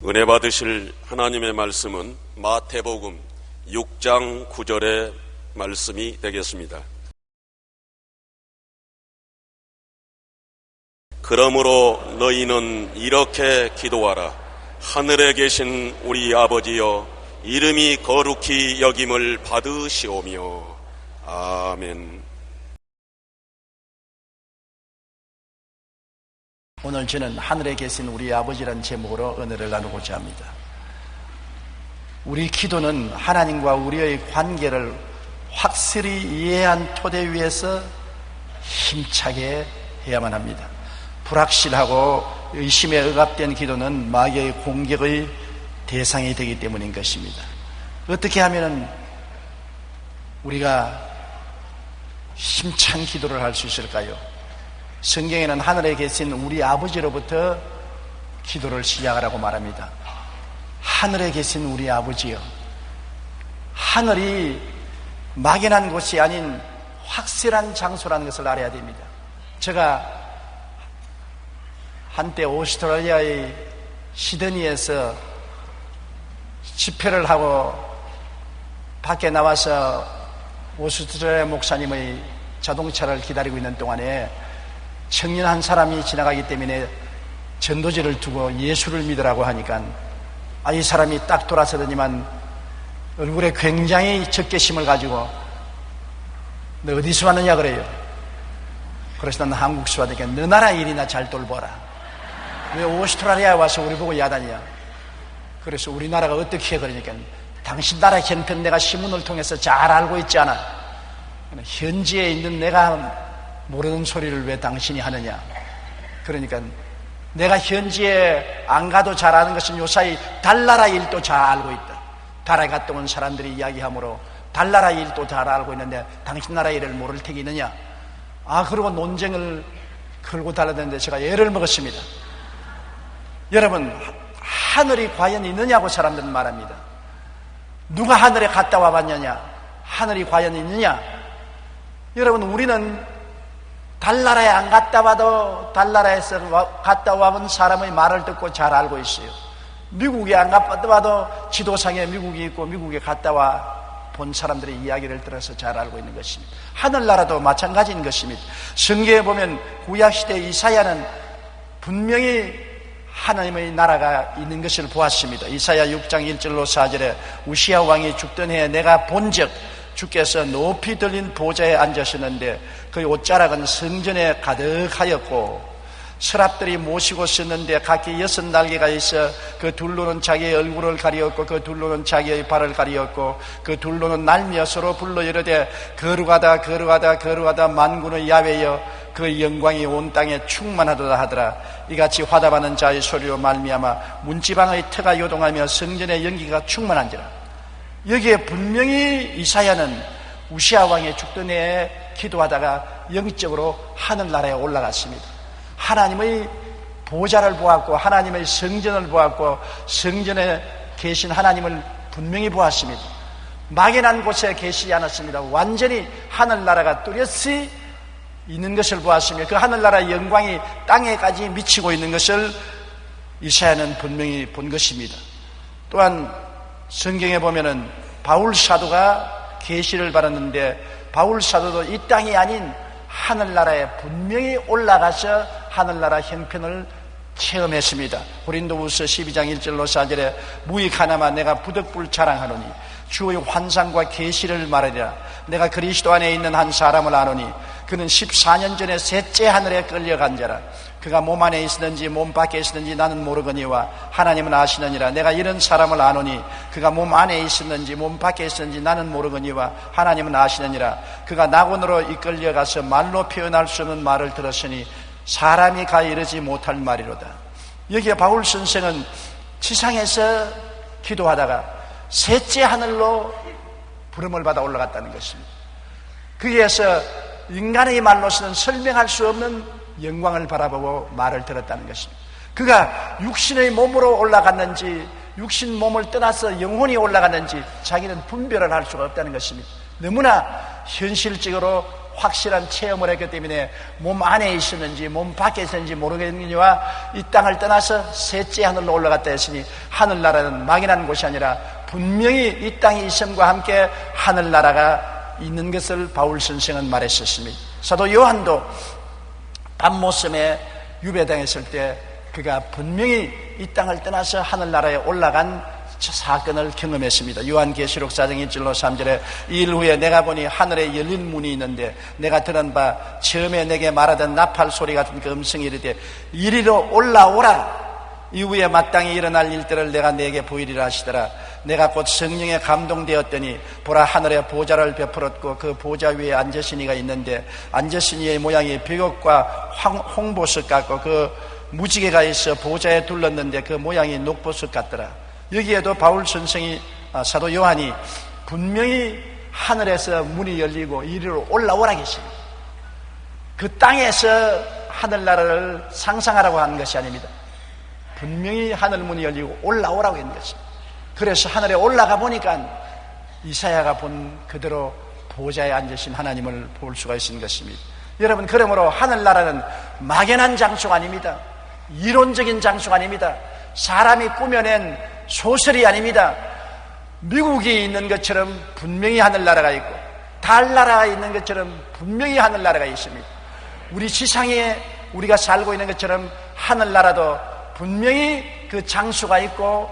은혜 받으실 하나님의 말씀은 마태복음 6장 9절의 말씀이 되겠습니다. 그러므로 너희는 이렇게 기도하라. 하늘에 계신 우리 아버지여, 이름이 거룩히 여김을 받으시오며. 아멘. 오늘 저는 하늘에 계신 우리 아버지라는 제목으로 은혜를 나누고자 합니다. 우리 기도는 하나님과 우리의 관계를 확실히 이해한 토대 위에서 힘차게 해야만 합니다. 불확실하고 의심에 억압된 기도는 마귀의 공격의 대상이 되기 때문인 것입니다. 어떻게 하면 우리가 힘찬 기도를 할 수 있을까요? 성경에는 하늘에 계신 우리 아버지로부터 기도를 시작하라고 말합니다. 하늘에 계신 우리 아버지요. 하늘이 막연한 곳이 아닌 확실한 장소라는 것을 알아야 됩니다. 제가 한때 오스트레일리아의 시드니에서 집회를 하고 밖에 나와서 오스트레일리아 목사님의 자동차를 기다리고 있는 동안에 청년 한 사람이 지나가기 때문에 전도지를 두고 예수를 믿으라고 하니까 이 사람이 딱 돌아서더니만 얼굴에 굉장히 적개심을 가지고 너 어디서 왔느냐 그래요. 그래서 난 한국서 왔으니까 너 나라 일이나 잘 돌보라. 왜 오스트라리아에 와서 우리 보고 야단이야. 그래서 우리나라가 어떻게 해 그러니까 당신 나라 형편 내가 신문을 통해서 잘 알고 있지 않아. 현지에 있는 내가 모르는 소리를 왜 당신이 하느냐. 그러니까 내가 현지에 안 가도 잘 아는 것은 요사이 달나라 일도 잘 알고 있다. 달에 갔다 온 사람들이 이야기하므로 달나라 일도 잘 알고 있는데 당신 나라 일을 모를 택이 있느냐. 그러고 논쟁을 걸고 달라드는데 제가 애를 먹었습니다. 여러분, 하늘이 과연 있느냐고 사람들은 말합니다. 누가 하늘에 갔다 와봤느냐. 하늘이 과연 있느냐. 여러분, 우리는 달나라에 안 갔다 와도 달나라에서 갔다 와본 사람의 말을 듣고 잘 알고 있어요. 미국에 안 갔다 와도 지도상에 미국이 있고 미국에 갔다 와 본 사람들의 이야기를 들어서 잘 알고 있는 것입니다. 하늘나라도 마찬가지인 것입니다. 성경에 보면 구약시대 이사야는 분명히 하나님의 나라가 있는 것을 보았습니다. 이사야 6장 1절로 4절에 우시야 왕이 죽던 해에 내가 본즉 주께서 높이 들린 보좌에 앉으셨는데 그의 옷자락은 성전에 가득하였고 서랍들이 모시고 섰는데 각기 6날개가 있어 그 둘로는 자기의 얼굴을 가리었고 그 둘로는 자기의 발을 가리었고 그 둘로는 날며 서로 불러 이르되 거룩하다 거룩하다 거룩하다 만군의 야훼여 그 영광이 온 땅에 충만하도다 하더라. 이같이 화답하는 자의 소리로 말미암아 문지방의 터가 요동하며 성전의 연기가 충만한지라. 여기에 분명히 이사야는 우시야 왕의 죽던 해에 기도하다가 영적으로 하늘나라에 올라갔습니다. 하나님의 보좌를 보았고 하나님의 성전을 보았고 성전에 계신 하나님을 분명히 보았습니다. 막연한 곳에 계시지 않았습니다. 완전히 하늘나라가 뚜렷이 있는 것을 보았으며 그 하늘나라의 영광이 땅에까지 미치고 있는 것을 이사야는 분명히 본 것입니다. 또한 성경에 보면은 바울 사도가 계시를 받았는데 바울 사도도 이 땅이 아닌 하늘나라에 분명히 올라가서 하늘나라 형편을 체험했습니다. 고린도후서 12장 1절로 4절에 무익 하나만 내가 부득불 자랑하노니 주의 환상과 계시를 말하리라. 내가 그리스도 안에 있는 한 사람을 아노니 그는 14년 전에 셋째 하늘에 끌려간 자라. 그가 몸 안에 있었는지 몸 밖에 있었는지 나는 모르거니와 하나님은 아시느니라. 내가 이런 사람을 아노니 그가 몸 안에 있었는지 몸 밖에 있었는지 나는 모르거니와 하나님은 아시느니라. 그가 낙원으로 이끌려가서 말로 표현할 수 없는 말을 들었으니 사람이 가 이르지 못할 말이로다. 여기에 바울 선생은 지상에서 기도하다가 셋째 하늘로 부름을 받아 올라갔다는 것입니다. 거기에서 인간의 말로서는 설명할 수 없는 영광을 바라보고 말을 들었다는 것입니다. 그가 육신의 몸으로 올라갔는지 육신 몸을 떠나서 영혼이 올라갔는지 자기는 분별을 할 수가 없다는 것입니다. 너무나 현실적으로 확실한 체험을 했기 때문에 몸 안에 있었는지 몸 밖에 있었는지 모르겠느니와 이 땅을 떠나서 셋째 하늘로 올라갔다 했으니 하늘나라는 막연한 곳이 아니라 분명히 이 땅의 있음과 함께 하늘나라가 있는 것을 바울 선생은 말했었습니다. 사도 요한도 밤모섬에 유배당했을 때 그가 분명히 이 땅을 떠나서 하늘나라에 올라간 사건을 경험했습니다. 요한계시록 4장 1절로 3절에 이일 후에 내가 보니 하늘에 열린 문이 있는데 내가 들은 바 처음에 내게 말하던 나팔 소리 같은 그 음성이 이르되 이리로 올라오라. 이후에 마땅히 일어날 일들을 내가 내게 보이리라 하시더라. 내가 곧 성령에 감동되었더니 보라 하늘에 보좌를 베풀었고 그 보좌 위에 앉으신 이가 있는데 앉으신 이의 모양이 벽옥과 홍보석 같고 그 무지개가 있어 보좌에 둘렀는데 그 모양이 녹보석 같더라. 여기에도 바울 선생이 사도 요한이 분명히 하늘에서 문이 열리고 이리로 올라오라 계십니다. 그 땅에서 하늘나라를 상상하라고 하는 것이 아닙니다. 분명히 하늘문이 열리고 올라오라고 했는 것입니다. 그래서 하늘에 올라가 보니까 이사야가 본 그대로 보좌에 앉으신 하나님을 볼 수가 있는 것입니다. 여러분, 그러므로 하늘나라는 막연한 장소가 아닙니다. 이론적인 장소가 아닙니다. 사람이 꾸며낸 소설이 아닙니다. 미국이 있는 것처럼 분명히 하늘나라가 있고 달나라가 있는 것처럼 분명히 하늘나라가 있습니다. 우리 지상에 우리가 살고 있는 것처럼 하늘나라도 분명히 그 장소가 있고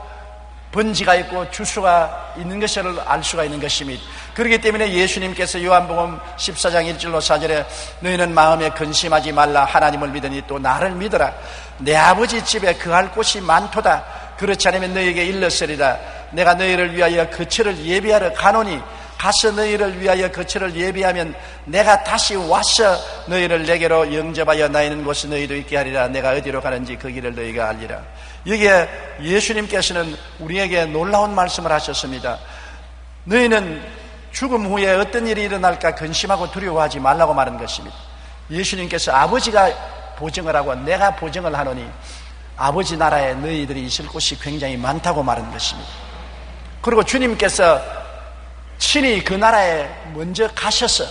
번지가 있고 주소가 있는 것을 알 수가 있는 것입니다. 그렇기 때문에 예수님께서 요한복음 14장 1절로 4절에 너희는 마음에 근심하지 말라. 하나님을 믿으니 또 나를 믿어라. 내 아버지 집에 거할 곳이 많도다. 그렇지 않으면 너희에게 일렀으리라. 내가 너희를 위하여 거처를 예비하러 가노니 가서 너희를 위하여 거처를 예비하면 내가 다시 와서 너희를 내게로 영접하여 나 있는 곳에 너희도 있게 하리라. 내가 어디로 가는지 그 길을 너희가 알리라. 여기에 예수님께서는 우리에게 놀라운 말씀을 하셨습니다. 너희는 죽음 후에 어떤 일이 일어날까 근심하고 두려워하지 말라고 말한 것입니다. 예수님께서 아버지가 보증을 하고 내가 보증을 하노니 아버지 나라에 너희들이 있을 곳이 굉장히 많다고 말한 것입니다. 그리고 주님께서 친히 그 나라에 먼저 가셔서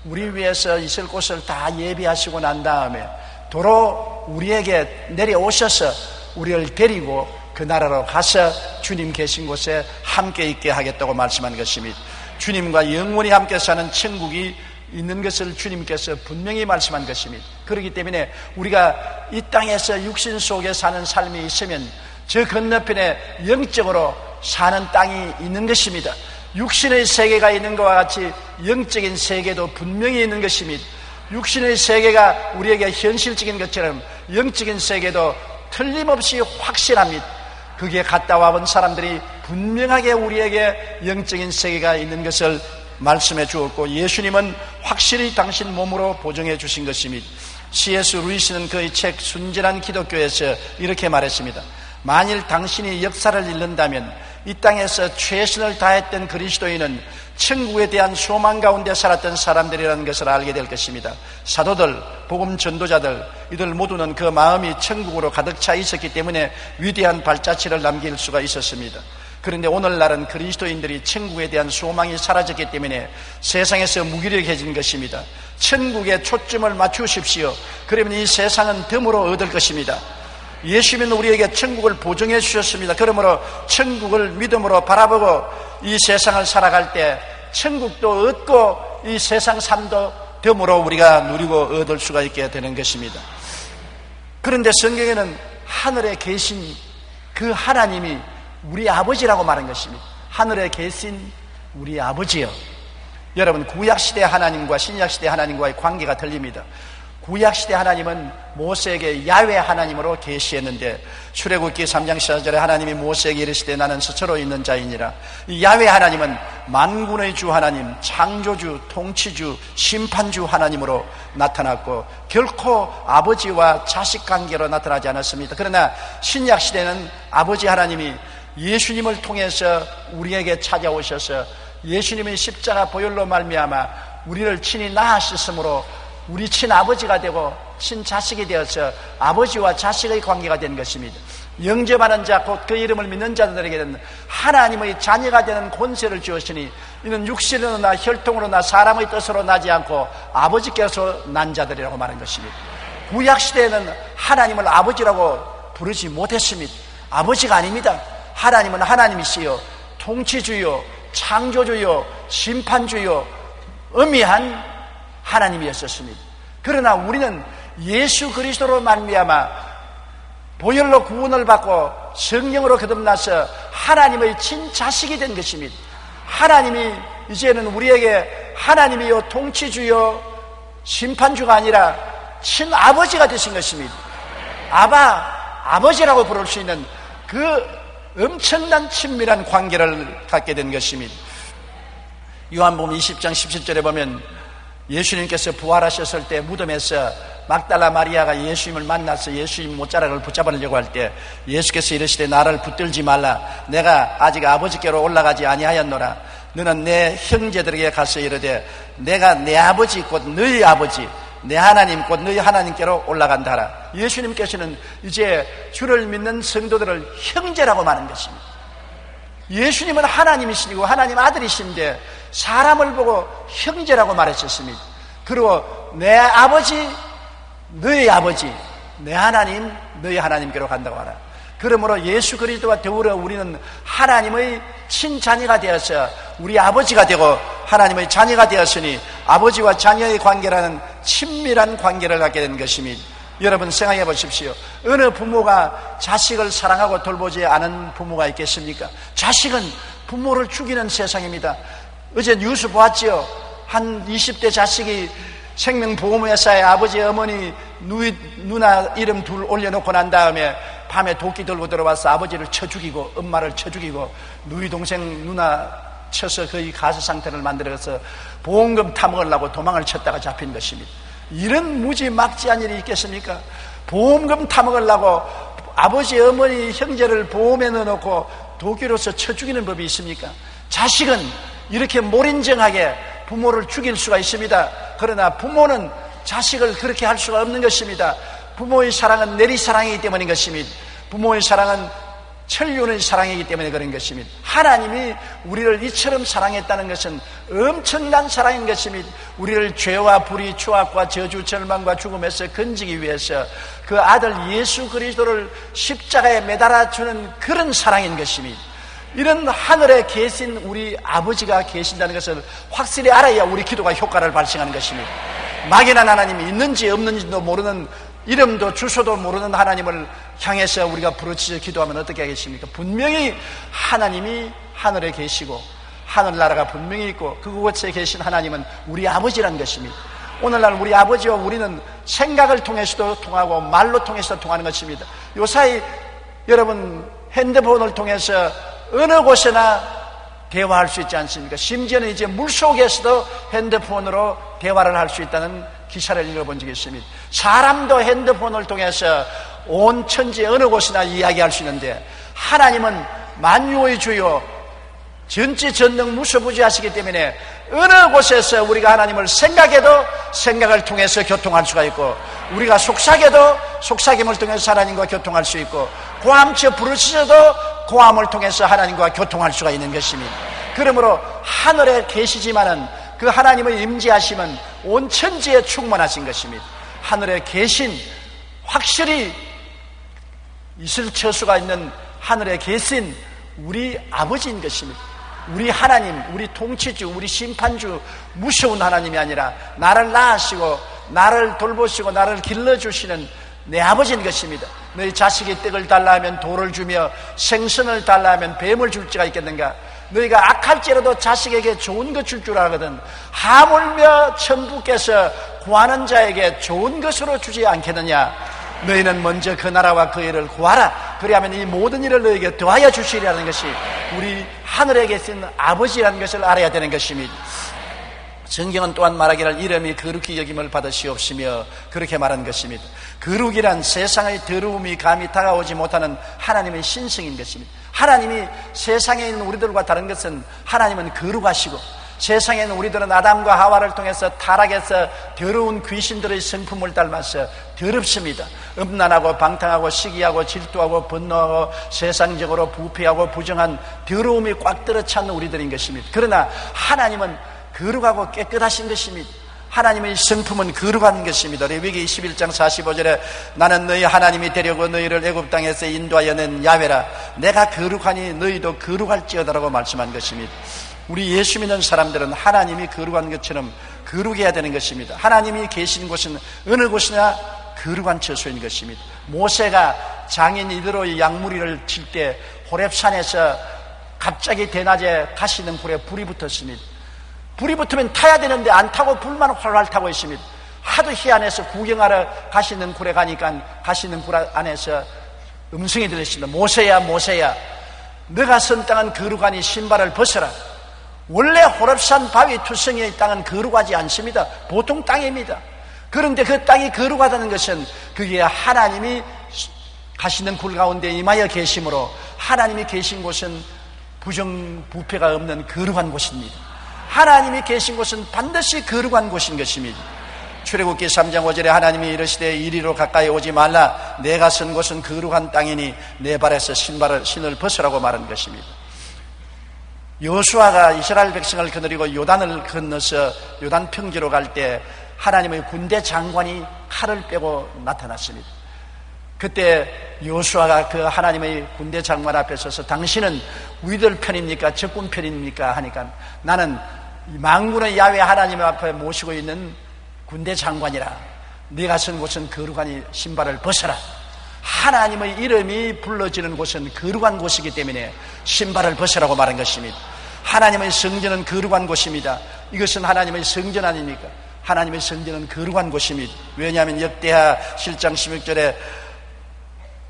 우리 위해서 있을 곳을 다 예비하시고 난 다음에 도로 우리에게 내려오셔서 우리를 데리고 그 나라로 가서 주님 계신 곳에 함께 있게 하겠다고 말씀한 것입니다. 주님과 영원히 함께 사는 천국이 있는 것을 주님께서 분명히 말씀한 것입니다. 그렇기 때문에 우리가 이 땅에서 육신 속에 사는 삶이 있으면 저 건너편에 영적으로 사는 땅이 있는 것입니다. 육신의 세계가 있는 것과 같이 영적인 세계도 분명히 있는 것입니다. 육신의 세계가 우리에게 현실적인 것처럼 영적인 세계도 틀림없이 확실합니다. 거기에 갔다 와본 사람들이 분명하게 우리에게 영적인 세계가 있는 것을 말씀해 주었고 예수님은 확실히 당신 몸으로 보증해 주신 것입니다. C.S. 루이스는 그의 책 순전한 기독교에서 이렇게 말했습니다. 만일 당신이 역사를 읽는다면 이 땅에서 최선을 다했던 그리스도인은 천국에 대한 소망 가운데 살았던 사람들이라는 것을 알게 될 것입니다. 사도들, 복음 전도자들, 이들 모두는 그 마음이 천국으로 가득 차 있었기 때문에 위대한 발자취를 남길 수가 있었습니다. 그런데 오늘날은 그리스도인들이 천국에 대한 소망이 사라졌기 때문에 세상에서 무기력해진 것입니다. 천국에 초점을 맞추십시오. 그러면 이 세상은 덤으로 얻을 것입니다. 예수님은 우리에게 천국을 보증해 주셨습니다. 그러므로 천국을 믿음으로 바라보고 이 세상을 살아갈 때 천국도 얻고 이 세상 삶도 덤으로 우리가 누리고 얻을 수가 있게 되는 것입니다. 그런데 성경에는 하늘에 계신 그 하나님이 우리 아버지라고 말한 것입니다. 하늘에 계신 우리 아버지요. 여러분, 구약시대 하나님과 신약시대 하나님과의 관계가 틀립니다. 구약시대 하나님은 모세에게 야훼 하나님으로 계시했는데 출애굽기 3장 14절에 하나님이 모세에게 이르시되 나는 스스로 있는 자이니라. 이 야훼 하나님은 만군의 주 하나님, 창조주, 통치주, 심판주 하나님으로 나타났고 결코 아버지와 자식 관계로 나타나지 않았습니다. 그러나 신약시대는 아버지 하나님이 예수님을 통해서 우리에게 찾아오셔서 예수님의 십자가 보혈로 말미암아 우리를 친히 낳으셨으므로 우리 친아버지가 되고 친자식이 되어서 아버지와 자식의 관계가 된 것입니다. 영접하는 자 곧 그 이름을 믿는 자들에게는 하나님의 자녀가 되는 권세를 주었으니 이는 육신으로나 혈통으로나 사람의 뜻으로 나지 않고 아버지께서 난 자들이라고 말한 것입니다. 구약시대에는 하나님을 아버지라고 부르지 못했습니다. 아버지가 아닙니다. 하나님은 하나님이시요 통치주요 창조주요 심판주요 엄미한 하나님이었습니다. 그러나 우리는 예수 그리스도로 말미암아 보혈로 구원을 받고 성령으로 거듭나서 하나님의 친자식이 된 것입니다. 하나님이 이제는 우리에게 하나님이요 통치주요 심판주가 아니라 친아버지가 되신 것입니다. 아버지라고 부를 수 있는 그 엄청난 친밀한 관계를 갖게 된 것입니다. 요한복음 20장 17절에 보면 예수님께서 부활하셨을 때 무덤에서 막달라 마리아가 예수님을 만나서 예수님 못자락을 붙잡으려고 할 때 예수께서 이르시되 나를 붙들지 말라. 내가 아직 아버지께로 올라가지 아니하였노라. 너는 내 형제들에게 가서 이르되 내가 내 아버지 곧 너희 아버지 내 하나님 곧 너희 하나님께로 올라간다 하라. 예수님께서는 이제 주를 믿는 성도들을 형제라고 말하는 것입니다. 예수님은 하나님이시고 하나님 아들이신데 사람을 보고 형제라고 말하셨습니다. 그리고 내 아버지 너희 아버지 내 하나님 너희 하나님께로 간다고 하라. 그러므로 예수 그리스도와 더불어 우리는 하나님의 친자녀가 되어서 우리 아버지가 되고 하나님의 자녀가 되었으니 아버지와 자녀의 관계라는 친밀한 관계를 갖게 된 것입니다. 여러분 생각해 보십시오. 어느 부모가 자식을 사랑하고 돌보지 않은 부모가 있겠습니까? 자식은 부모를 죽이는 세상입니다. 어제 뉴스 보았지요? 한 20대 자식이 생명보험회사에 아버지, 어머니, 누나 이름 둘 올려놓고 난 다음에 밤에 도끼 들고 들어와서 아버지를 쳐 죽이고 엄마를 쳐 죽이고 누이 동생 누나 쳐서 거의 가스 상태를 만들어서 보험금 타먹으려고 도망을 쳤다가 잡힌 것입니다. 이런 무지막지한 일이 있겠습니까? 보험금 타먹으려고 아버지, 어머니, 형제를 보험에 넣어놓고 도끼로서 쳐 죽이는 법이 있습니까? 자식은 이렇게 몰인정하게 부모를 죽일 수가 있습니다. 그러나 부모는 자식을 그렇게 할 수가 없는 것입니다. 부모의 사랑은 내리사랑이기 때문인 것입니다. 부모의 사랑은 천륜의 사랑이기 때문에 그런 것입니다. 하나님이 우리를 이처럼 사랑했다는 것은 엄청난 사랑인 것입니다. 우리를 죄와 불의, 추악과 저주, 절망과 죽음에서 건지기 위해서 그 아들 예수 그리스도를 십자가에 매달아 주는 그런 사랑인 것입니다. 이런 하늘에 계신 우리 아버지가 계신다는 것을 확실히 알아야 우리 기도가 효과를 발생하는 것입니다. 막연한 하나님이 있는지 없는지도 모르는, 이름도 주소도 모르는 하나님을 향해서 우리가 부르짖어 기도하면 어떻게 하겠습니까? 분명히 하나님이 하늘에 계시고 하늘나라가 분명히 있고 그곳에 계신 하나님은 우리 아버지라는 것입니다. 오늘날 우리 아버지와 우리는 생각을 통해서도 통하고 말로 통해서 통하는 것입니다. 요사이 여러분 핸드폰을 통해서 어느 곳에나 대화할 수 있지 않습니까? 심지어는 이제 물속에서도 핸드폰으로 대화를 할 수 있다는 기사를 읽어본 적이 있습니다. 사람도 핸드폰을 통해서 온 천지 어느 곳이나 이야기할 수 있는데 하나님은 만유의 주요 전지 전능 무소부지하시기 때문에 어느 곳에서 우리가 하나님을 생각해도 생각을 통해서 교통할 수가 있고 우리가 속삭여도 속삭임을 통해서 하나님과 교통할 수 있고 고함쳐 부르짖어도 고함을 통해서 하나님과 교통할 수가 있는 것입니다. 그러므로 하늘에 계시지만은 그 하나님의 임재하심은 온 천지에 충만하신 것입니다. 하늘에 계신 확실히 있을 처수가 있는 하늘에 계신 우리 아버지인 것입니다. 우리 하나님, 우리 통치주, 우리 심판주, 무서운 하나님이 아니라 나를 낳으시고 나를 돌보시고 나를 길러주시는 내 아버지인 것입니다. 너희 자식이 떡을 달라 하면 돌을 주며 생선을 달라 하면 뱀을 줄 지가 있겠는가? 너희가 악할지라도 자식에게 좋은 것 줄 줄 알거든 하물며 천부께서 구하는 자에게 좋은 것으로 주지 않겠느냐? 너희는 먼저 그 나라와 그 일을 구하라. 그리하면 이 모든 일을 너희에게 더하여 주시리라는 것이 우리 하늘에 계신 아버지라는 것을 알아야 되는 것입니다. 성경은 또한 말하기를 이름이 거룩히 여김을 받으시옵시며 그렇게 말한 것입니다. 거룩이란 세상의 더러움이 감히 다가오지 못하는 하나님의 신성인 것입니다. 하나님이 세상에 있는 우리들과 다른 것은 하나님은 거룩하시고 세상에는 우리들은 아담과 하와를 통해서 타락해서 더러운 귀신들의 성품을 닮아서 더럽습니다. 음란하고 방탕하고 시기하고 질투하고 분노하고 세상적으로 부패하고 부정한 더러움이 꽉 들어찬 우리들인 것입니다. 그러나 하나님은 거룩하고 깨끗하신 것입니다. 하나님의 성품은 거룩한 것입니다. 레위기 21장 45절에 나는 너희 하나님이 되려고 너희를 애굽 땅에서 인도하여 낸 야훼라 내가 거룩하니 너희도 거룩할지어다라고 말씀한 것입니다. 우리 예수 믿는 사람들은 하나님이 거룩한 것처럼 거룩해야 되는 것입니다. 하나님이 계신 곳은 어느 곳이나 거룩한 처소인 것입니다. 모세가 장인 이드로의 양무리를 칠 때 호렙산에서 갑자기 대낮에 가시는 불에 불이 붙었습니다. 불이 붙으면 타야 되는데 안 타고 불만 활활 타고 있습니다. 하도 희한해서 구경하러 가시는 굴에 가니까 가시는 굴 안에서 음성이 들렸습니다. 모세야 모세야 너가 선 땅은 거룩하니 신발을 벗어라. 원래 호렙산 바위 투성이의 땅은 거룩하지 않습니다. 보통 땅입니다. 그런데 그 땅이 거룩하다는 것은 그게 하나님이 가시는 굴 가운데 임하여 계심으로 하나님이 계신 곳은 부정부패가 없는 거룩한 곳입니다. 하나님이 계신 곳은 반드시 거룩한 곳인 것입니다. 출애굽기 3장 5절에 하나님이 이르시되 이리로 가까이 오지 말라 내가 선 곳은 거룩한 땅이니 내 발에서 신을 벗으라고 말한 것입니다. 여호수아가 이스라엘 백성을 거느리고 요단을 건너서 요단 평지로 갈 때 하나님의 군대 장관이 칼을 빼고 나타났습니다. 그때 여호수아가 그 하나님의 군대 장관 앞에 서서 당신은 우리들 편입니까? 적군 편입니까? 하니까 나는 만군의 야훼 하나님 앞에 모시고 있는 군대 장관이라 네가 선 곳은 거룩하니 신발을 벗어라. 하나님의 이름이 불러지는 곳은 거룩한 곳이기 때문에 신발을 벗으라고 말한 것입니다. 하나님의 성전은 거룩한 곳입니다. 이것은 하나님의 성전 아닙니까? 하나님의 성전은 거룩한 곳입니다. 왜냐하면 역대하 7장 16절에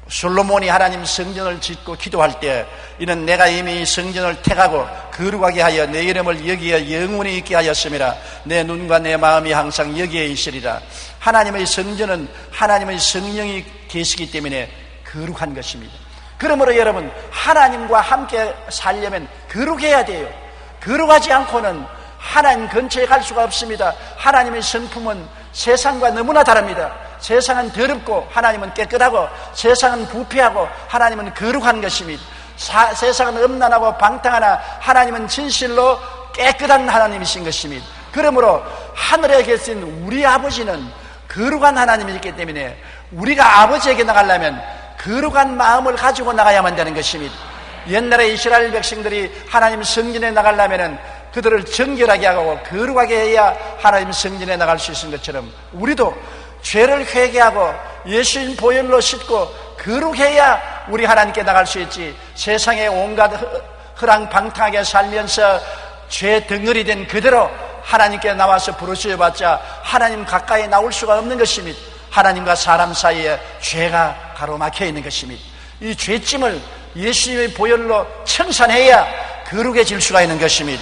솔로몬이 하나님 성전을 짓고 기도할 때 이는 내가 이미 성전을 택하고 거룩하게 하여 내 이름을 여기에 영원히 있게 하였음이라 내 눈과 내 마음이 항상 여기에 있으리라. 하나님의 성전은 하나님의 성령이 계시기 때문에 거룩한 것입니다. 그러므로 여러분 하나님과 함께 살려면 거룩해야 돼요. 거룩하지 않고는 하나님 근처에 갈 수가 없습니다. 하나님의 성품은 세상과 너무나 다릅니다. 세상은 더럽고 하나님은 깨끗하고 세상은 부패하고 하나님은 거룩한 것입니다. 세상은 음란하고 방탕하나 하나님은 진실로 깨끗한 하나님이신 것입니다. 그러므로 하늘에 계신 우리 아버지는 거룩한 하나님이기 때문에 우리가 아버지에게 나가려면 거룩한 마음을 가지고 나가야만 되는 것입니다. 옛날에 이스라엘 백성들이 하나님 성전에 나가려면 그들을 정결하게 하고 거룩하게 해야 하나님 성전에 나갈 수 있는 것처럼 우리도 죄를 회개하고 예수님 보혈로 씻고 거룩해야 우리 하나님께 나갈 수 있지. 세상에 온갖 허랑방탕하게 살면서 죄 덩어리 된 그대로 하나님께 나와서 부르짖어봤자 하나님 가까이 나올 수가 없는 것입니다. 하나님과 사람 사이에 죄가 가로막혀 있는 것입니다. 이 죄짐을 예수님의 보혈로 청산해야 거룩해질 수가 있는 것입니다.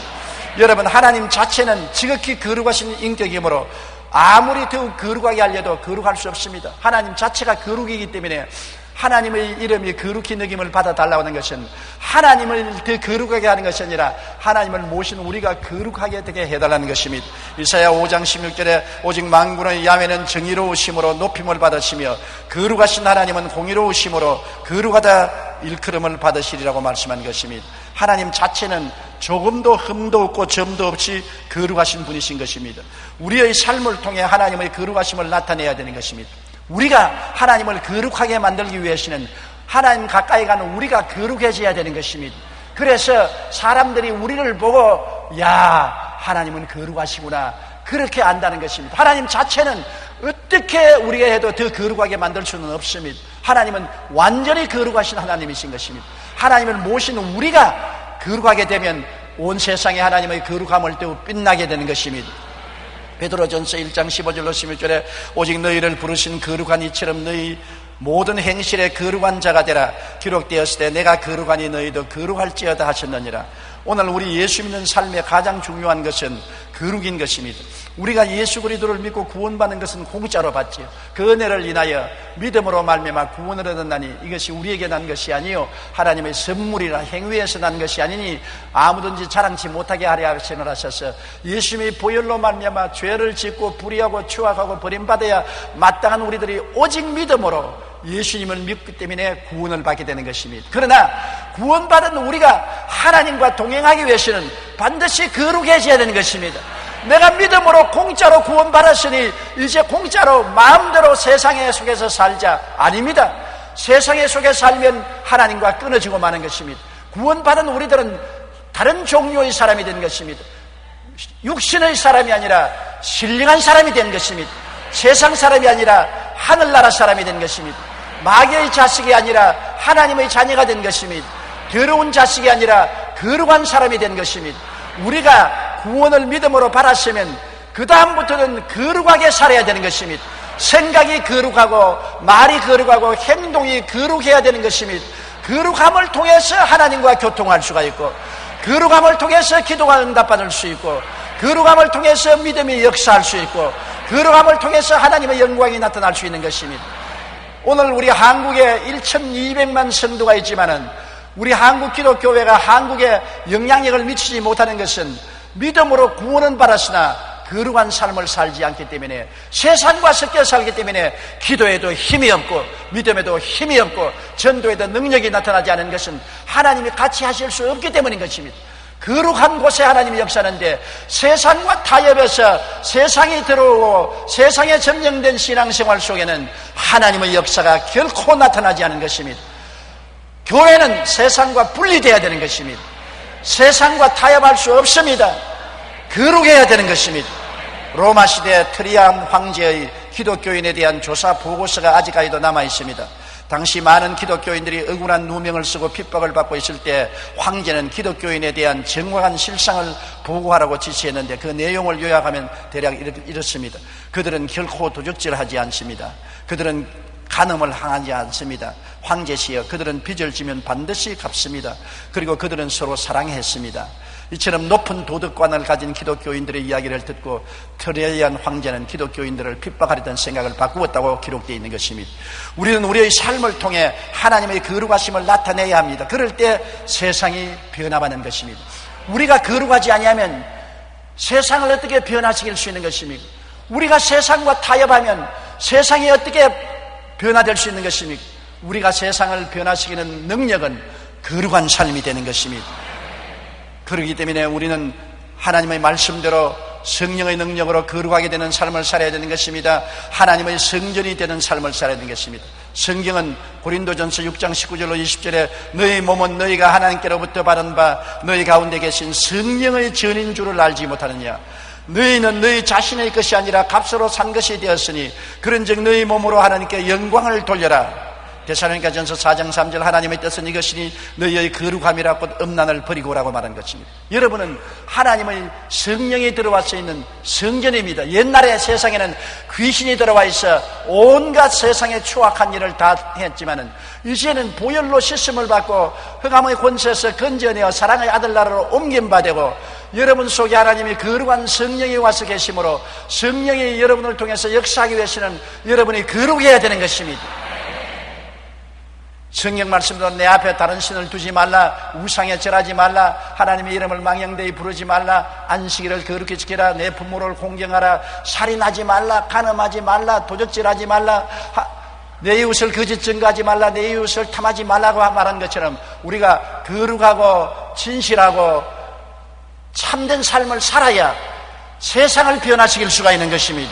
여러분 하나님 자체는 지극히 거룩하신 인격이므로 아무리 더욱 거룩하게 하려도 거룩할 수 없습니다. 하나님 자체가 거룩이기 때문에 하나님의 이름이 거룩히 느낌을 받아달라고 하는 것은 하나님을 더 거룩하게 하는 것이 아니라 하나님을 모신 우리가 거룩하게 되게 해달라는 것입니다. 이사야 5장 16절에 오직 만군의 야훼는 정의로우심으로 높임을 받으시며 거룩하신 하나님은 공의로우심으로 거룩하다 일컬음을 받으시리라고 말씀한 것입니다. 하나님 자체는 조금도 흠도 없고 점도 없이 거룩하신 분이신 것입니다. 우리의 삶을 통해 하나님의 거룩하심을 나타내야 되는 것입니다. 우리가 하나님을 거룩하게 만들기 위해서는 하나님 가까이 가는 우리가 거룩해져야 되는 것입니다. 그래서 사람들이 우리를 보고 야 하나님은 거룩하시구나 그렇게 안다는 것입니다. 하나님 자체는 어떻게 우리가 해도 더 거룩하게 만들 수는 없습니다. 하나님은 완전히 거룩하신 하나님이신 것입니다. 하나님을 모시는 우리가 거룩하게 되면 온 세상에 하나님의 거룩함을 더욱 빛나게 되는 것입니다. 베드로전서 1장 15절로 16절에 오직 너희를 부르신 거룩한 이처럼 너희 모든 행실에 거룩한 자가 되라 기록되었을 때 내가 거룩하니 너희도 거룩할지어다 하셨느니라. 오늘 우리 예수 믿는 삶의 가장 중요한 것은 거룩인 것입니다. 우리가 예수 그리스도를 믿고 구원받는 것은 공짜로 받지요. 그 은혜를 인하여 믿음으로 말미암아 구원을 얻었나니 이것이 우리에게 난 것이 아니요 하나님의 선물이라 행위에서 난 것이 아니니 아무든지 자랑치 못하게 하려 하심을 하셔서 예수님의 보혈로 말미암아 죄를 짓고 불의하고 추악하고 버림받아야 마땅한 우리들이 오직 믿음으로 예수님을 믿기 때문에 구원을 받게 되는 것입니다. 그러나 구원받은 우리가 하나님과 동행하기 위해서는 반드시 거룩해져야 되는 것입니다. 내가 믿음으로 공짜로 구원받았으니 이제 공짜로 마음대로 세상에 속에서 살자. 아닙니다. 세상에 속에 살면 하나님과 끊어지고 마는 것입니다. 구원받은 우리들은 다른 종류의 사람이 된 것입니다. 육신의 사람이 아니라 신령한 사람이 된 것입니다. 세상 사람이 아니라 하늘나라 사람이 된 것입니다. 마귀의 자식이 아니라 하나님의 자녀가 된 것입니다. 더러운 자식이 아니라 거룩한 사람이 된 것입니다. 우리가 구원을 믿음으로 받았으면 그 다음부터는 거룩하게 살아야 되는 것입니다. 생각이 거룩하고 말이 거룩하고 행동이 거룩해야 되는 것입니다. 거룩함을 통해서 하나님과 교통할 수가 있고, 거룩함을 통해서 기도가 응답받을 수 있고, 거룩함을 통해서 믿음이 역사할 수 있고, 거룩함을 통해서 하나님의 영광이 나타날 수 있는 것입니다. 오늘 우리 한국에 1200만 성도가 있지만은 우리 한국 기독교회가 한국에 영향력을 미치지 못하는 것은 믿음으로 구원은 받았으나 거룩한 삶을 살지 않기 때문에, 세상과 섞여 살기 때문에 기도에도 힘이 없고 믿음에도 힘이 없고 전도에도 능력이 나타나지 않은 것은 하나님이 같이 하실 수 없기 때문인 것입니다. 거룩한 곳에 하나님이 역사하는데 세상과 타협해서 세상이 들어오고 세상에 점령된 신앙생활 속에는 하나님의 역사가 결코 나타나지 않은 것입니다. 교회는 세상과 분리되어야 되는 것입니다. 세상과 타협할 수 없습니다. 거룩해야 되는 것입니다. 로마 시대 트리안 황제의 기독교인에 대한 조사 보고서가 아직까지도 남아 있습니다. 당시 많은 기독교인들이 억울한 누명을 쓰고 핍박을 받고 있을 때 황제는 기독교인에 대한 정확한 실상을 보고하라고 지시했는데 그 내용을 요약하면 대략 이렇습니다. 그들은 결코 도적질하지 않습니다. 그들은 간음을 행하지 않습니다. 황제시여, 그들은 빚을 지면 반드시 갚습니다. 그리고 그들은 서로 사랑했습니다. 이처럼 높은 도덕관을 가진 기독교인들의 이야기를 듣고 트레이안 황제는 기독교인들을 핍박하려던 생각을 바꾸었다고 기록되어 있는 것입니다. 우리는 우리의 삶을 통해 하나님의 거룩하심을 나타내야 합니다. 그럴 때 세상이 변화하는 것입니다. 우리가 거룩하지 아니하면 세상을 어떻게 변화시킬 수 있는 것입니까? 우리가 세상과 타협하면 세상이 어떻게 변화될 수 있는 것입니까? 우리가 세상을 변화시키는 능력은 거룩한 삶이 되는 것입니다. 그렇기 때문에 우리는 하나님의 말씀대로 성령의 능력으로 거룩하게 되는 삶을 살아야 되는 것입니다. 하나님의 성전이 되는 삶을 살아야 되는 것입니다. 성경은 고린도전서 6장 19절로 20절에 너희 몸은 너희가 하나님께로부터 받은 바 너희 가운데 계신 성령의 전인 줄을 알지 못하느냐. 너희는 너희 자신의 것이 아니라 값으로 산 것이 되었으니 그런즉 너희 몸으로 하나님께 영광을 돌려라. 데살로니가전서 4장 3절 하나님의 뜻은 이것이니 너희의 거룩함이라 곧 음란을 버리고라고 말한 것입니다. 여러분은 하나님의 성령이 들어와서 있는 성전입니다. 옛날에 세상에는 귀신이 들어와 있어 온갖 세상의 추악한 일을 다 했지만은 이제는 보혈로 씻음을 받고 흑암의 권세에서 건져내어 사랑의 아들나라로 옮김받고 여러분 속에 하나님이 거룩한 성령이 와서 계심으로 성령이 여러분을 통해서 역사하기 위해서는 여러분이 거룩해야 되는 것입니다. 성경 말씀대로 내 앞에 다른 신을 두지 말라, 우상에 절하지 말라, 하나님의 이름을 망령되이 부르지 말라, 안식일을 거룩히 지키라, 내 부모를 공경하라, 살인하지 말라, 간음하지 말라, 도적질하지 말라, 내 이웃을 거짓 증거하지 말라, 내 이웃을 탐하지 말라고 말한 것처럼 우리가 거룩하고 진실하고 참된 삶을 살아야 세상을 변화시킬 수가 있는 것입니다.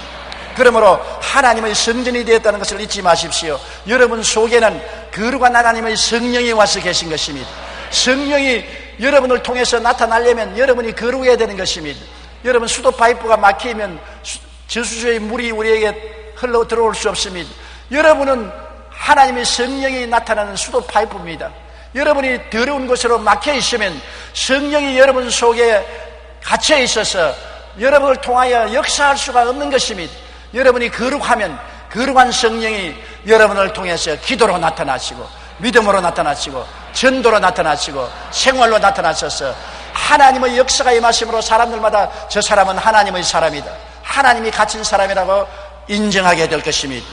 그러므로 하나님의 성전이 되었다는 것을 잊지 마십시오. 여러분 속에는 거룩한 하나님의 성령이 와서 계신 것입니다. 성령이 여러분을 통해서 나타나려면 여러분이 거룩해야 되는 것입니다. 여러분 수도 파이프가 막히면 저수지의 물이 우리에게 흘러 들어올 수 없습니다. 여러분은 하나님의 성령이 나타나는 수도 파이프입니다. 여러분이 더러운 곳으로 막혀 있으면 성령이 여러분 속에 갇혀 있어서 여러분을 통하여 역사할 수가 없는 것입니다. 여러분이 거룩하면 거룩한 성령이 여러분을 통해서 기도로 나타나시고 믿음으로 나타나시고 전도로 나타나시고 생활로 나타나셔서 하나님의 역사가 임하심으로 사람들마다 저 사람은 하나님의 사람이다, 하나님이 갇힌 사람이라고 인정하게 될 것입니다.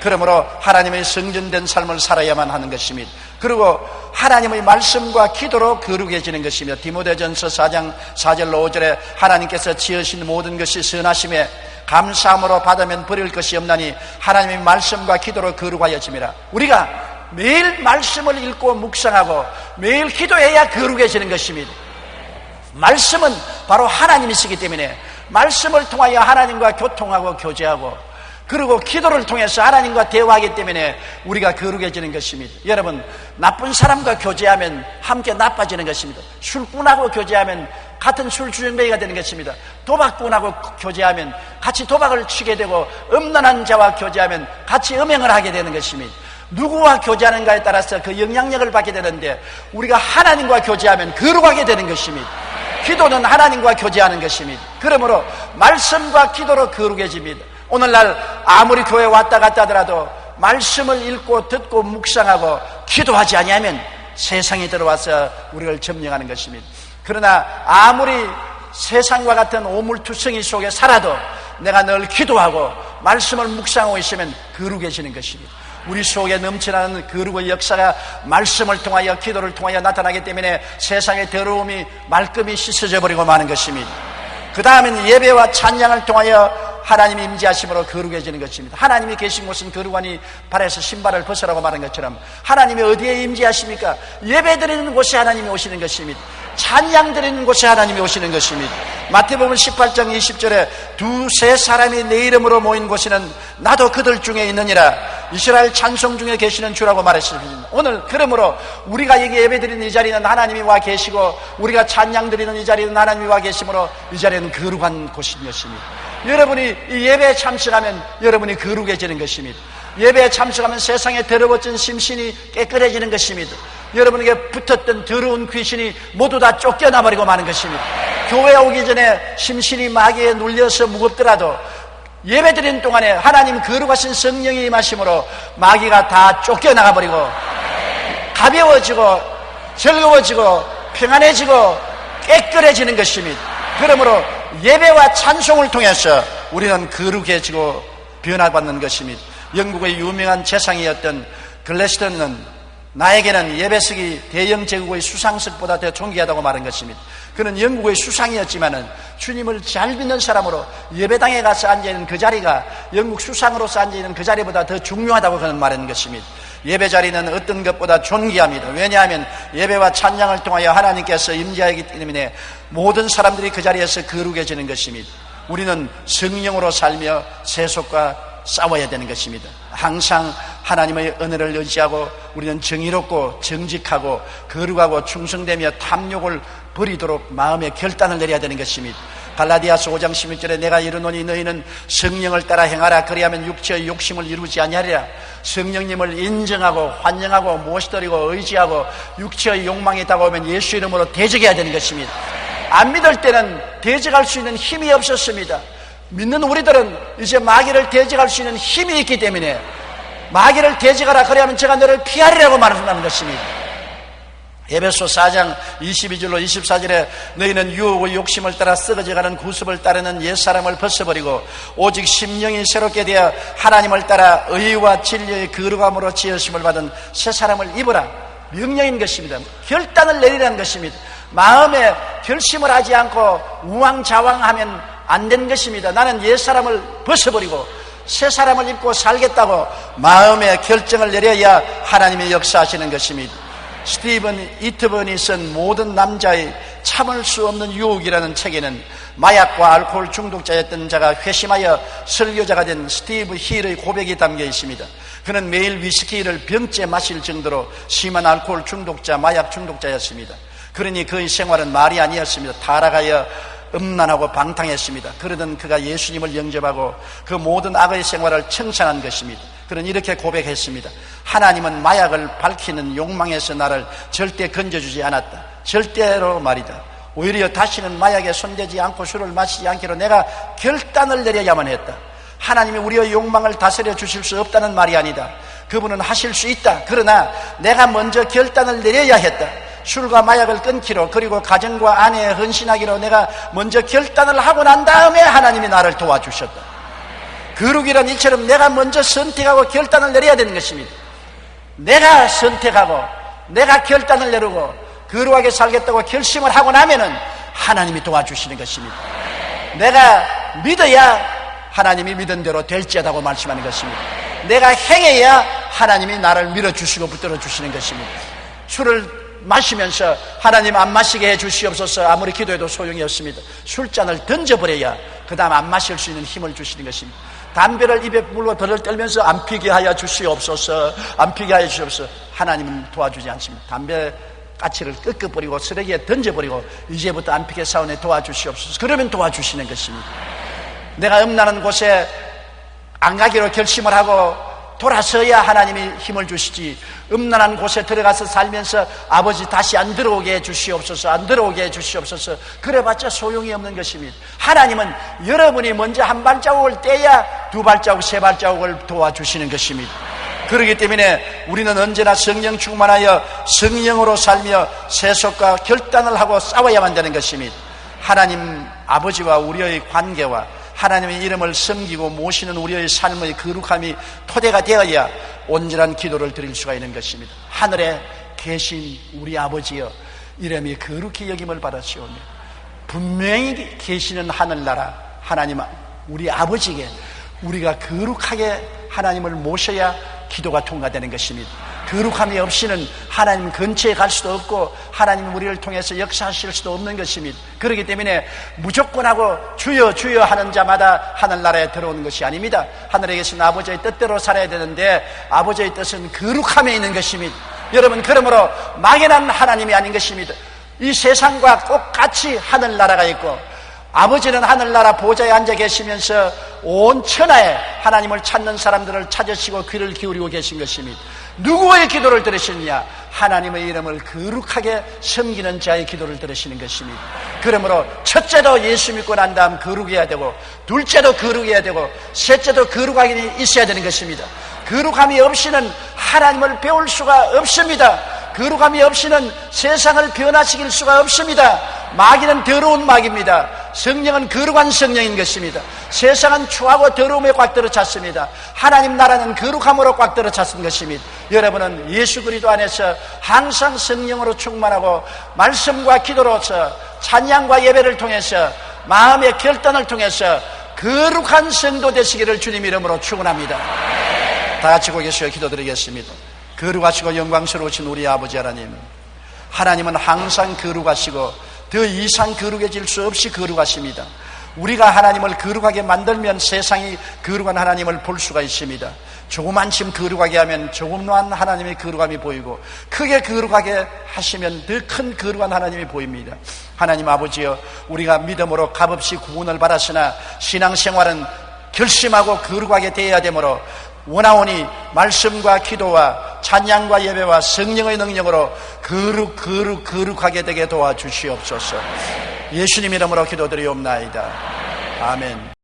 그러므로 하나님의 성전된 삶을 살아야만 하는 것입니다. 그리고 하나님의 말씀과 기도로 거룩해지는 것이며, 디모데전서 4장 4절로 5절에 하나님께서 지으신 모든 것이 선하심에 감사함으로 받으면 버릴 것이 없나니 하나님의 말씀과 기도로 거룩하여짐이라. 우리가 매일 말씀을 읽고 묵상하고 매일 기도해야 거룩해지는 것입니다. 말씀은 바로 하나님이시기 때문에 말씀을 통하여 하나님과 교통하고 교제하고, 그리고 기도를 통해서 하나님과 대화하기 때문에 우리가 거룩해지는 것입니다. 여러분, 나쁜 사람과 교제하면 함께 나빠지는 것입니다. 술꾼하고 교제하면 같은 술주정뱅이가 되는 것입니다. 도박꾼하고 교제하면 같이 도박을 치게 되고, 음란한 자와 교제하면 같이 음행을 하게 되는 것입니다. 누구와 교제하는가에 따라서 그 영향력을 받게 되는데, 우리가 하나님과 교제하면 거룩하게 되는 것입니다. 기도는 하나님과 교제하는 것입니다. 그러므로 말씀과 기도로 거룩해집니다. 오늘날 아무리 교회 왔다 갔다 하더라도 말씀을 읽고 듣고 묵상하고 기도하지 아니하면 세상에 들어와서 우리를 점령하는 것입니다. 그러나 아무리 세상과 같은 오물투성이 속에 살아도 내가 늘 기도하고 말씀을 묵상하고 있으면 거룩해지는 것입니다. 우리 속에 넘쳐나는 거룩의 역사가 말씀을 통하여 기도를 통하여 나타나기 때문에 세상의 더러움이 말끔히 씻어져 버리고 마는 것입니다. 그 다음에는 예배와 찬양을 통하여 하나님이 임재하심으로 거룩해지는 것입니다. 하나님이 계신 곳은 거룩하니 발에서 신발을 벗으라고 말한 것처럼, 하나님이 어디에 임재하십니까? 예배 드리는 곳에 하나님이 오시는 것입니다. 찬양 드리는 곳에 하나님이 오시는 것입니다. 마태복음 18장 20절에 두세 사람이 내 이름으로 모인 곳에는 나도 그들 중에 있느니라. 이스라엘 찬송 중에 계시는 주라고 말했습니다. 오늘 그러므로 우리가 여기 예배 드리는 이 자리는 하나님이 와 계시고, 우리가 찬양 드리는 이 자리는 하나님이 와 계시므로 이 자리는 거룩한 곳인 것입니다. 여러분이 이 예배에 참석하면 여러분이 거룩해지는 것입니다. 예배에 참석하면 세상에 더러워진 심신이 깨끗해지는 것입니다. 여러분에게 붙었던 더러운 귀신이 모두 다 쫓겨나버리고 마는 것입니다. 교회에 오기 전에 심신이 마귀에 눌려서 무겁더라도 예배드리는 동안에 하나님 거룩하신 성령이 임하심으로 마귀가 다 쫓겨나가버리고 가벼워지고 즐거워지고 평안해지고 깨끗해지는 것입니다. 그러므로 예배와 찬송을 통해서 우리는 거룩해지고 변화받는 것입니다. 영국의 유명한 재상이었던 글래스턴은 나에게는 예배석이 대영 제국의 수상석보다 더 존귀하다고 말한 것입니다. 그는 영국의 수상이었지만은 주님을 잘 믿는 사람으로 예배당에 가서 앉아있는 그 자리가 영국 수상으로서 앉아있는 그 자리보다 더 중요하다고 그는 말한 것입니다. 예배 자리는 어떤 것보다 존귀합니다. 왜냐하면 예배와 찬양을 통하여 하나님께서 임재하기 때문에 모든 사람들이 그 자리에서 거룩해지는 것입니다. 우리는 성령으로 살며 세속과 싸워야 되는 것입니다. 항상 하나님의 은혜를 의지하고 우리는 정의롭고 정직하고 거룩하고 충성되며 탐욕을 버리도록 마음의 결단을 내려야 되는 것입니다. 갈라디아서 5장 16절에 내가 이르노니 너희는 성령을 따라 행하라. 그리하면 육체의 욕심을 이루지 아니하리라. 성령님을 인정하고 환영하고 모시드리고 의지하고 육체의 욕망이 다가오면 예수 이름으로 대적해야 되는 것입니다. 안 믿을 때는 대적할 수 있는 힘이 없었습니다. 믿는 우리들은 이제 마귀를 대적할 수 있는 힘이 있기 때문에 마귀를 대적하라. 그래야면 제가 너를 피하리라고 말한다는 것입니다. 에베소 4장 22절로 24절에 너희는 유혹의 욕심을 따라 썩어져가는 구습을 따르는 옛사람을 벗어버리고 오직 심령이 새롭게 되어 하나님을 따라 의와 진리의 거룩함으로 지으심을 받은 새 사람을 입으라. 명령인 것입니다. 결단을 내리라는 것입니다. 마음에 결심을 하지 않고 우왕좌왕하면 안 되는 것입니다. 나는 옛사람을 벗어버리고 새 사람을 입고 살겠다고 마음의 결정을 내려야 하나님이 역사하시는 것입니다. 스티븐 이트번이 쓴 모든 남자의 참을 수 없는 유혹이라는 책에는 마약과 알코올 중독자였던 자가 회심하여 설교자가 된 스티브 힐의 고백이 담겨 있습니다. 그는 매일 위스키를 병째 마실 정도로 심한 알코올 중독자, 마약 중독자였습니다. 그러니 그의 생활은 말이 아니었습니다. 타락하여 음란하고 방탕했습니다. 그러던 그가 예수님을 영접하고 그 모든 악의 생활을 청산한 것입니다. 그는 이렇게 고백했습니다. 하나님은 마약을 밝히는 욕망에서 나를 절대 건져주지 않았다. 절대로 말이다. 오히려 다시는 마약에 손대지 않고 술을 마시지 않기로 내가 결단을 내려야만 했다. 하나님이 우리의 욕망을 다스려 주실 수 없다는 말이 아니다. 그분은 하실 수 있다. 그러나 내가 먼저 결단을 내려야 했다. 술과 마약을 끊기로, 그리고 가정과 아내에 헌신하기로 내가 먼저 결단을 하고 난 다음에 하나님이 나를 도와주셨다. 거룩이란 이처럼 내가 먼저 선택하고 결단을 내려야 되는 것입니다. 내가 선택하고 내가 결단을 내리고 거룩하게 살겠다고 결심을 하고 나면은 하나님이 도와주시는 것입니다. 내가 믿어야 하나님이 믿은 대로 될지어다고 말씀하는 것입니다. 내가 행해야 하나님이 나를 밀어주시고 붙들어 주시는 것입니다. 술을 마시면서 하나님 안 마시게 해 주시옵소서 아무리 기도해도 소용이 없습니다. 술잔을 던져버려야 그 다음 안 마실 수 있는 힘을 주시는 것입니다. 담배를 입에 물고 벌을 떨면서 안 피게 하여 주시옵소서, 안 피게 하여 주시옵소서. 하나님은 도와주지 않습니다. 담배 까치를 끄끄버리고 쓰레기에 던져버리고 이제부터 안 피게 사원에 도와주시옵소서. 그러면 도와주시는 것입니다. 내가 음란한 곳에 안 가기로 결심을 하고 돌아서야 하나님이 힘을 주시지, 음란한 곳에 들어가서 살면서 아버지 다시 안 들어오게 해 주시옵소서, 안 들어오게 해 주시옵소서, 그래봤자 소용이 없는 것입니다. 하나님은 여러분이 먼저 한 발자국을 떼야 두 발자국, 세 발자국을 도와주시는 것입니다. 그렇기 때문에 우리는 언제나 성령 충만하여 성령으로 살며 세속과 결단을 하고 싸워야만 되는 것입니다. 하나님 아버지와 우리의 관계와 하나님의 이름을 섬기고 모시는 우리의 삶의 거룩함이 토대가 되어야 온전한 기도를 드릴 수가 있는 것입니다. 하늘에 계신 우리 아버지여, 이름이 거룩히 여김을 받으시오며 분명히 계시는 하늘나라 하나님 우리 아버지에게 우리가 거룩하게 하나님을 모셔야 기도가 통과되는 것입니다. 거룩함이 없이는 하나님 근처에 갈 수도 없고 하나님 우리를 통해서 역사하실 수도 없는 것입니다. 그렇기 때문에 무조건 하고 주여 주여 하는 자마다 하늘나라에 들어오는 것이 아닙니다. 하늘에 계신 아버지의 뜻대로 살아야 되는데 아버지의 뜻은 거룩함에 있는 것입니다. 여러분, 그러므로 막연한 하나님이 아닌 것입니다. 이 세상과 똑같이 하늘나라가 있고 아버지는 하늘나라 보좌에 앉아 계시면서 온 천하에 하나님을 찾는 사람들을 찾으시고 귀를 기울이고 계신 것입니다. 누구의 기도를 들으시느냐? 하나님의 이름을 거룩하게 섬기는 자의 기도를 들으시는 것입니다. 그러므로 첫째도 예수 믿고 난 다음 거룩해야 되고, 둘째도 거룩해야 되고, 셋째도 거룩하게 있어야 되는 것입니다. 거룩함이 없이는 하나님을 배울 수가 없습니다. 거룩함이 없이는 세상을 변화시킬 수가 없습니다. 마귀는 더러운 마귀입니다. 성령은 거룩한 성령인 것입니다. 세상은 추하고 더러움에 꽉 들어찼습니다. 하나님 나라는 거룩함으로 꽉 들어찼은 것입니다. 여러분은 예수 그리스도 안에서 항상 성령으로 충만하고 말씀과 기도로서 찬양과 예배를 통해서 마음의 결단을 통해서 거룩한 성도 되시기를 주님 이름으로 축원합니다. 다 같이 고개 숙여 기도드리겠습니다. 거룩하시고 영광스러우신 우리 아버지 하나님, 하나님은 항상 거룩하시고 더 이상 거룩해질 수 없이 거룩하십니다. 우리가 하나님을 거룩하게 만들면 세상이 거룩한 하나님을 볼 수가 있습니다. 조그만 침 거룩하게 하면 조그만 하나님의 거룩함이 보이고, 크게 거룩하게 하시면 더 큰 거룩한 하나님이 보입니다. 하나님 아버지여, 우리가 믿음으로 값없이 구원을 받았으나 신앙생활은 결심하고 거룩하게 되어야 되므로 원하오니 말씀과 기도와 찬양과 예배와 성령의 능력으로 거룩하게 되게 도와주시옵소서. 예수님 이름으로 기도드리옵나이다. 아멘.